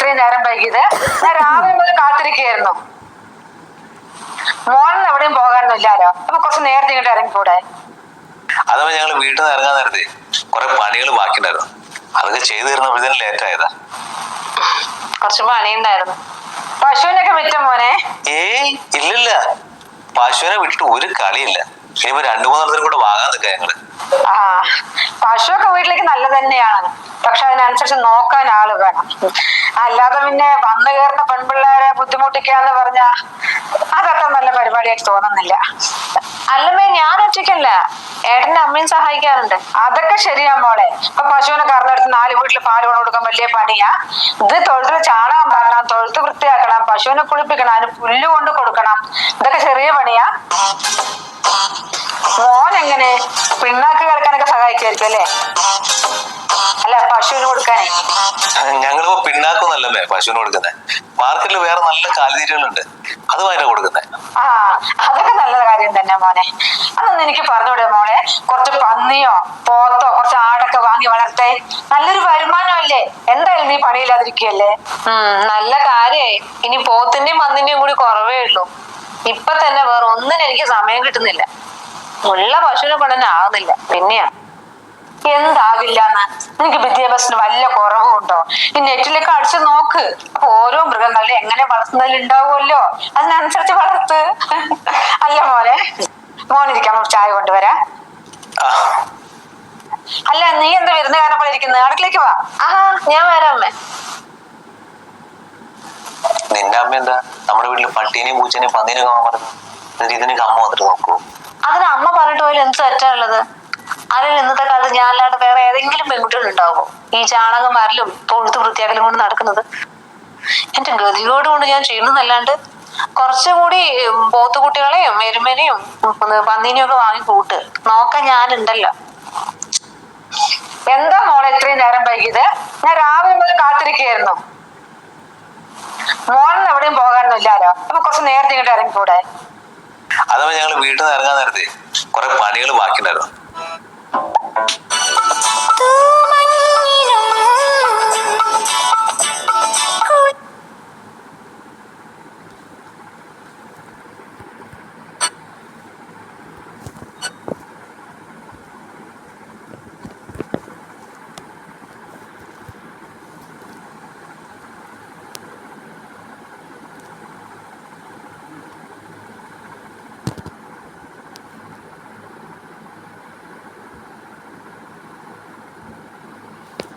ഇത്രയും നേരം വൈകിയത്? ഞാൻ രാവിലെ മുതൽ കാത്തിരിക്കുകയായിരുന്നു. മോളിൽ എവിടെയും പോകാനൊന്നുമില്ലല്ലോ, അപ്പൊ കുറച്ച് നേരത്തെ ഇങ്ങോട്ട് ഇറങ്ങിക്കൂടെ? അഥവാ ഞങ്ങൾ വീട്ടിൽ നിന്ന് ഇറങ്ങാൻ നേരത്തെ കുറെ പണികൾ ബാക്കിണ്ടായിരുന്നു, അതൊക്കെ ചെയ്തു തരുന്നപ്പോഴത്തേനും ലേറ്റ് ആയതാ. കുറച്ച് പണിയുണ്ടായിരുന്നു. പശുവിനൊക്കെ വിറ്റ മോനെ? ഏയ് ഇല്ലില്ല, പശുവിനെ വിട്ടിട്ട് ഒരു കളിയില്ല. ഇനിയിപ്പോ 2-3 കൂടെ വാങ്ങാൻ നിൽക്കാം ഞങ്ങള്. ആ, പശുവൊക്കെ വീട്ടിലേക്ക് നല്ല തന്നെയാണ്, പക്ഷെ അതിനനുസരിച്ച് നോക്കാൻ ആള് വേണം. അല്ലാതെ പിന്നെ വന്നു കയറുന്ന പെൺപിള്ളേരെ ബുദ്ധിമുട്ടിക്കാന്ന് പറഞ്ഞാ അതത്ര നല്ല പരിപാടിയായിട്ട് തോന്നുന്നില്ല. അല്ലമ്മേ, ഞാൻ ഒറ്റയ്ക്കല്ല, ഏട്ടന്റെ അമ്മയും സഹായിക്കാറുണ്ട്. അതൊക്കെ ശരിയാ മോളെ. ഇപ്പൊ പശുവിനെ കറന്നെടുത്ത് 4 വീട്ടിൽ പാല് കൊണ്ട് കൊടുക്കാൻ വലിയ പണിയാ? ഇത് തൊഴുത്തിൽ ചാണകം പാരണം, തൊഴുത്ത് വൃത്തിയാക്കണം, പശുവിനെ കുളിപ്പിക്കണം, അതിന് പുല്ല് കൊണ്ട് കൊടുക്കണം. ഇതൊക്കെ ചെറിയ പണിയാ? മോൻ എങ്ങനെ പിണ്ണാക്ക് കിടക്കാനൊക്കെ സഹായിക്കായിരിക്കും അല്ലേ? അല്ല, പശുവിന് കൊടുക്കാനേ. ഞങ്ങളിപ്പോ പിണ്ണാക്കൊന്നല്ലേ പശുവിന് കൊടുക്കുന്നത്, മാർക്കറ്റിൽ വേറെ നല്ല കാലിതീറ്റകളുണ്ട്, അതുമായിട്ടാ കൊടുക്കുന്നത്. ആ, അതൊക്കെ നല്ല കാര്യം തന്നെ മോനെ. അതൊന്നും എനിക്ക് പറഞ്ഞൂടെ മോളെ? കുറച്ച് പന്നിയോ പോത്തോ കുറച്ച് ആടൊക്കെ വാങ്ങി വളർത്തേ, നല്ലൊരു വരുമാനമല്ലേ? എന്തായാലും നീ പണിയില്ലാതിരിക്കുകയല്ലേ? നല്ല കാര്യായി. ഇനി പോത്തിന്റെയും പന്നിന്റെയും കൂടി കുറവേ ഉള്ളൂ. ഇപ്പൊ തന്നെ വേറെ ഒന്നിനും എനിക്ക് സമയം കിട്ടുന്നില്ല. ഉള്ള പശുവിനെ കൊണ്ടുതന്നെ ആകുന്നില്ല. പിന്നെയാ എന്താകില്ലെന്ന്? നിനക്ക് വിദ്യാഭ്യാസത്തിന് വല്ല കുറവുണ്ടോ? ഈ നെറ്റിലൊക്കെ അടിച്ചു നോക്ക്. അപ്പൊ ഓരോ മൃഗങ്ങളെ എങ്ങനെ വളർത്തുന്നതിൽ ഉണ്ടാവുമല്ലോ, അതിനനുസരിച്ച് വളർത്ത്. അല്ല മോനെ, മോനിരിക്കാൻ ചായ കൊണ്ടുവരാ. അല്ല, നീ എന്താ വിരുന്നുകാരനെ പോലെ ഇരിക്കുന്നത്? അടുക്കളേക്ക് വാ. ഞാൻ വരാം അമ്മേ. നിന്റെ അമ്മ എന്താ നമ്മുടെ വീട്ടില് പട്ടീനെയും പൂച്ചനെയും പന്നീനെയും വാങ്ങാൻ പറഞ്ഞു? ഇതിനൊക്കെ അമ്മ വന്നിട്ട് നോക്കൂ. അതിന് അമ്മ പറഞ്ഞിട്ട് പോലും എന്ത് തെറ്റാനുള്ളത്? അതിൽ ഇന്നത്തെ കാലത്ത് ഞാൻ അല്ലാണ്ട് വേറെ ഏതെങ്കിലും പെൺകുട്ടികൾ ഉണ്ടാവുമോ ഈ ചാണകം വാരലും തൊഴുത്ത് വൃത്തിയാക്കലും കൊണ്ട് നടക്കുന്നത്? എന്റെ ഗതിയോട് കൊണ്ട് ഞാൻ ചെയ്യുന്നതല്ലാണ്ട് കുറച്ചുകൂടി പോത്തുകുട്ടികളെയും എരുമനെയും പന്നീനെയും ഒക്കെ വാങ്ങി കൂട്ട് നോക്കാൻ ഞാനുണ്ടല്ലോ. എന്താ മോളെ ഇത്രയും നേരം വൈകിയത്? ഞാൻ രാവിലെ മുതൽ കാത്തിരിക്കുകയായിരുന്നു. മോളിൽ എവിടെയും പോകാനൊന്നുമില്ലല്ലോ, അപ്പൊ കുറച്ച് നേരത്തെ ഇങ്ങോട്ട് ഇറങ്ങിക്കൂടെ? അഥവാ ഞങ്ങൾ വീട്ടിൽ നിന്ന് ഇറങ്ങാൻ നേരത്തെ കുറെ പണികൾ ബാക്കിണ്ടായിരുന്നു,